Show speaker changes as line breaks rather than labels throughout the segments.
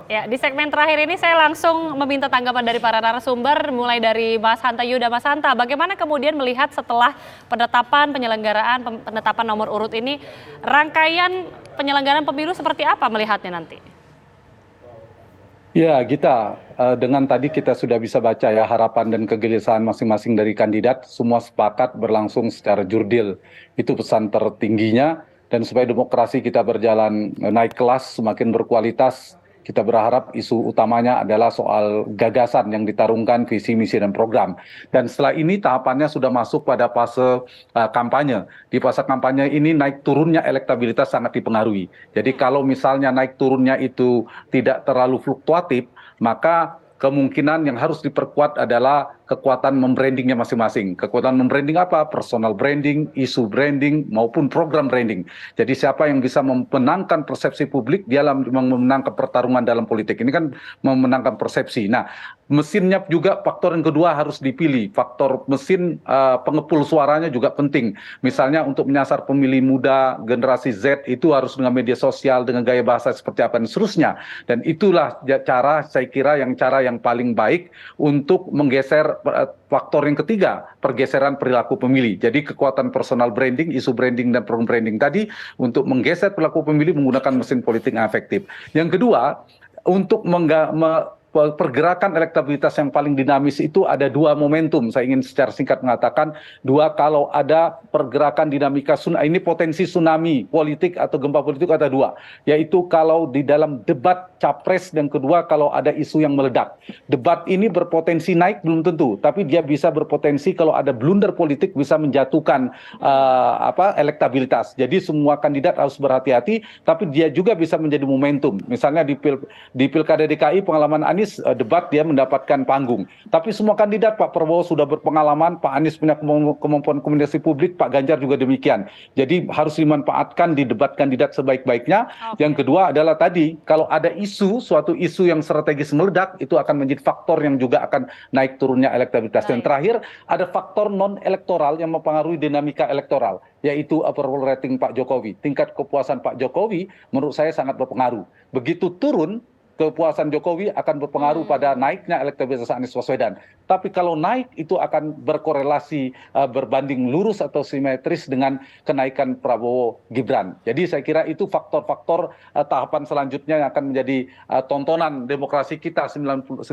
Ya, di segmen terakhir ini saya langsung meminta tanggapan dari para narasumber, mulai dari Mas Hanta Yuda. Mas Hanta, bagaimana kemudian melihat setelah penetapan nomor urut ini, rangkaian penyelenggaraan pemilu seperti apa melihatnya nanti?
Ya, Gita, dengan tadi kita sudah bisa baca ya harapan dan kegelisahan masing-masing dari kandidat, semua sepakat berlangsung secara jurdil. Itu pesan tertingginya, dan supaya demokrasi kita berjalan naik kelas, semakin berkualitas, kita berharap isu utamanya adalah soal gagasan yang ditarungkan, visi, misi, dan program. Dan setelah ini tahapannya sudah masuk pada fase kampanye. Di fase kampanye ini naik turunnya elektabilitas sangat dipengaruhi. Jadi kalau misalnya naik turunnya itu tidak terlalu fluktuatif, maka kemungkinan yang harus diperkuat adalah kekuatan membrandingnya masing-masing. Kekuatan membranding apa? Personal branding, isu branding, maupun program branding. Jadi siapa yang bisa memenangkan persepsi publik, dia memenangkan pertarungan dalam politik. Ini kan memenangkan persepsi. Nah, mesinnya juga faktor yang kedua harus dipilih. Faktor mesin pengepul suaranya juga penting. Misalnya untuk menyasar pemilih muda, generasi Z, itu harus dengan media sosial, dengan gaya bahasa seperti apa, dan seterusnya. Dan itulah cara, saya kira, cara yang paling baik untuk menggeser faktor yang ketiga, pergeseran perilaku pemilih. Jadi kekuatan personal branding, isu branding, dan program branding tadi untuk menggeser perilaku pemilih menggunakan mesin politik yang efektif. Yang kedua, untuk pergerakan elektabilitas yang paling dinamis itu ada dua momentum. Saya ingin secara singkat mengatakan dua, kalau ada pergerakan dinamika ini potensi tsunami politik atau gempa politik ada dua, yaitu kalau di dalam debat capres, dan kedua kalau ada isu yang meledak. Debat ini berpotensi naik belum tentu, tapi dia bisa berpotensi kalau ada blunder politik bisa menjatuhkan elektabilitas. Jadi semua kandidat harus berhati-hati, tapi dia juga bisa menjadi momentum. Misalnya di Pilkada DKI pengalaman Anies, debat dia mendapatkan panggung. Tapi semua kandidat, Pak Prabowo sudah berpengalaman, Pak Anies punya kemampuan komunikasi publik, Pak Ganjar juga demikian. Jadi harus dimanfaatkan di debat kandidat sebaik-baiknya. Yang kedua adalah tadi, kalau ada suatu isu yang strategis meledak, itu akan menjadi faktor yang juga akan naik turunnya elektabilitas. Dan terakhir, ada faktor non-elektoral yang mempengaruhi dinamika elektoral, yaitu approval rating Pak Jokowi. Tingkat kepuasan Pak Jokowi menurut saya sangat berpengaruh. Begitu turun, kepuasan Jokowi akan berpengaruh pada naiknya elektabilitas Anies Baswedan. Tapi kalau naik itu akan berkorelasi berbanding lurus atau simetris dengan kenaikan Prabowo Gibran. Jadi saya kira itu faktor-faktor tahapan selanjutnya yang akan menjadi tontonan demokrasi kita 91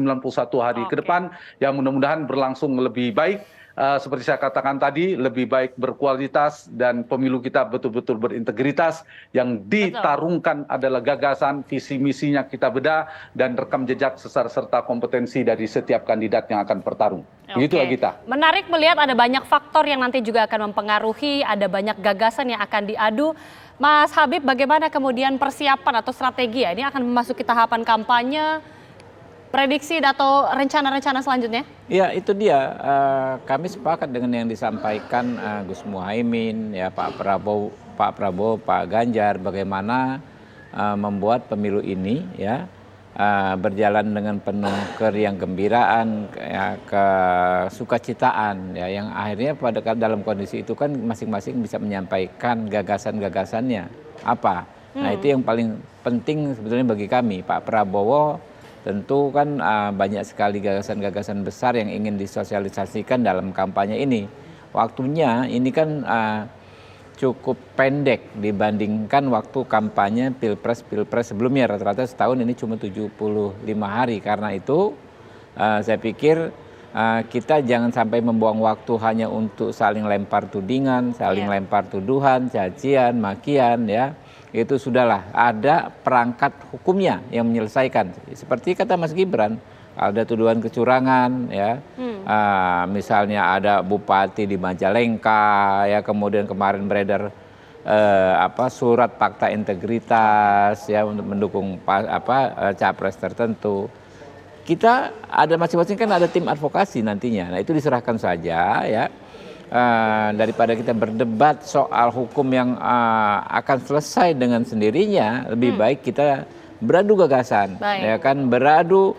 hari ke depan, yang mudah-mudahan berlangsung lebih baik. Seperti saya katakan tadi, lebih baik berkualitas, dan pemilu kita betul-betul berintegritas. Yang ditarungkan adalah gagasan, visi misinya kita bedah, dan rekam jejak serta kompetensi dari setiap kandidat yang akan bertarung. Begitulah kita.
Menarik melihat ada banyak faktor yang nanti juga akan mempengaruhi, ada banyak gagasan yang akan diadu. Mas Habib, bagaimana kemudian persiapan atau strategi ya? Ini akan memasuki tahapan kampanye. Prediksi atau rencana-rencana selanjutnya?
Ya, itu dia. Kami sepakat dengan yang disampaikan Gus Muhaimin, ya Pak Prabowo, Pak Ganjar, bagaimana membuat pemilu ini ya berjalan dengan penuh keriang gembiraan, ya, kesukacitaan, ya, yang akhirnya dalam kondisi itu kan masing-masing bisa menyampaikan gagasan-gagasannya apa. Nah, itu yang paling penting sebetulnya bagi kami. Pak Prabowo tentu kan banyak sekali gagasan-gagasan besar yang ingin disosialisasikan dalam kampanye ini. Waktunya ini kan cukup pendek dibandingkan waktu kampanye pilpres sebelumnya. Rata-rata setahun, ini cuma 75 hari. Karena itu saya pikir kita jangan sampai membuang waktu hanya untuk saling lempar tudingan, saling lempar tuduhan, cacian, makian, ya. Itu sudahlah, ada perangkat hukumnya yang menyelesaikan. Seperti kata Mas Gibran, ada tuduhan kecurangan, ya, misalnya ada bupati di Majalengka, ya, kemudian kemarin beredar surat fakta integritas, ya, untuk mendukung capres tertentu. Kita ada masing-masing kan ada tim advokasi nantinya. Nah, itu diserahkan saja, ya. Daripada kita berdebat soal hukum yang akan selesai dengan sendirinya, lebih baik kita beradu gagasan, ya kan, beradu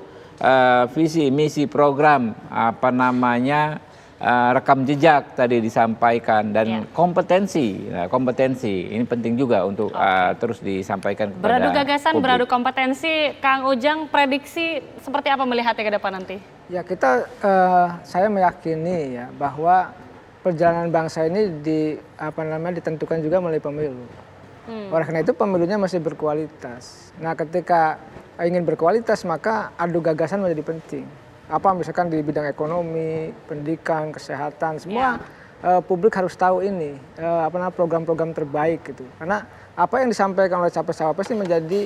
visi misi program rekam jejak tadi disampaikan dan
Iya.
kompetensi. Nah, kompetensi ini penting juga untuk terus disampaikan kepada
Beradu gagasan,
publik.
beradu kompetensi, Kang Ujang prediksi seperti apa melihatnya ke depan nanti?
Ya saya meyakini ya bahwa perjalanan bangsa ini ditentukan juga melalui pemilu. Oleh karena itu pemilunya masih berkualitas. Nah ketika ingin berkualitas maka adu gagasan menjadi penting. Misalkan di bidang ekonomi, pendidikan, kesehatan, semua publik harus tahu ini program-program terbaik gitu. Karena apa yang disampaikan oleh capres-cawapres ini menjadi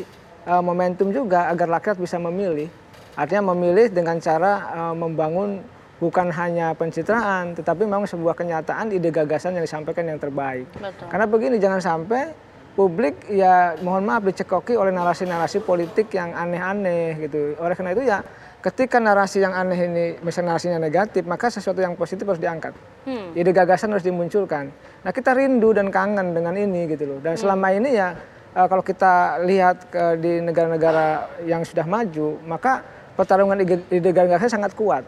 momentum juga agar rakyat bisa memilih. Artinya memilih dengan cara membangun bukan hanya pencitraan, tetapi memang sebuah kenyataan ide gagasan yang disampaikan yang terbaik.
Betul.
Karena begini, jangan sampai publik ya mohon maaf dicekoki oleh narasi-narasi politik yang aneh-aneh gitu. Oleh karena itu ya ketika narasi yang aneh ini misalnya narasinya negatif, maka sesuatu yang positif harus diangkat. Ide gagasan harus dimunculkan. Nah kita rindu dan kangen dengan ini gitu loh. Dan selama ini ya kalau kita lihat di negara-negara yang sudah maju, maka pertarungan ide gagasan sangat kuat.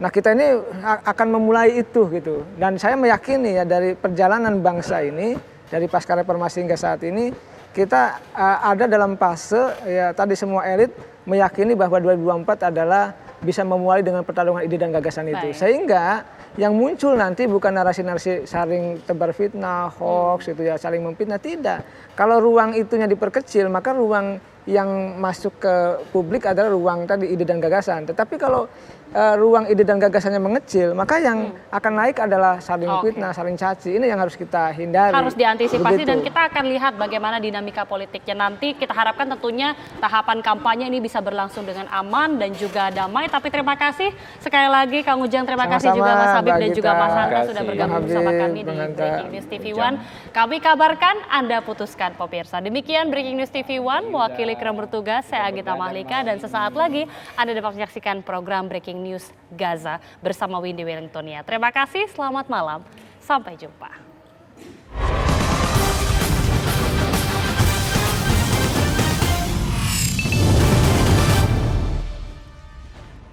Nah kita ini akan memulai itu gitu. Dan saya meyakini ya dari perjalanan bangsa ini, dari pasca reformasi hingga saat ini, kita ada dalam fase ya tadi semua elit meyakini bahwa 2024 adalah bisa memulai dengan pertarungan ide dan gagasan itu. Sehingga yang muncul nanti bukan narasi-narasi saling tebar fitnah, hoax gitu ya, saling memfitnah, tidak. Kalau ruang itunya diperkecil, maka ruang yang masuk ke publik adalah ruang tadi ide dan gagasan. Tetapi kalau ruang ide dan gagasannya mengecil, maka yang akan naik adalah saling fitnah, saling caci. Ini yang harus kita hindari.
Harus diantisipasi
Begitu.
dan kita akan lihat bagaimana dinamika politiknya nanti. Kita harapkan tentunya tahapan kampanye ini bisa berlangsung dengan aman dan juga damai. Tapi terima kasih sekali lagi Kang Ujang, terima kasih juga Mas
Sama-sama,
Habib dan
Mbak
juga
Gita.
Mas Hanta
Terima
sudah
kasih.
bergabung
Bang
bersama
Habib,
kami di
Bang Hanta.
Breaking News TV One. Kami kabarkan, Anda putuskan pemirsa. Demikian Breaking News TV One, mewakili kru bertugas, saya Agita Mahlika, dan sesaat lagi Anda dapat menyaksikan program Breaking News Gaza bersama Windy Wellingtonia. Terima kasih, selamat malam, sampai jumpa.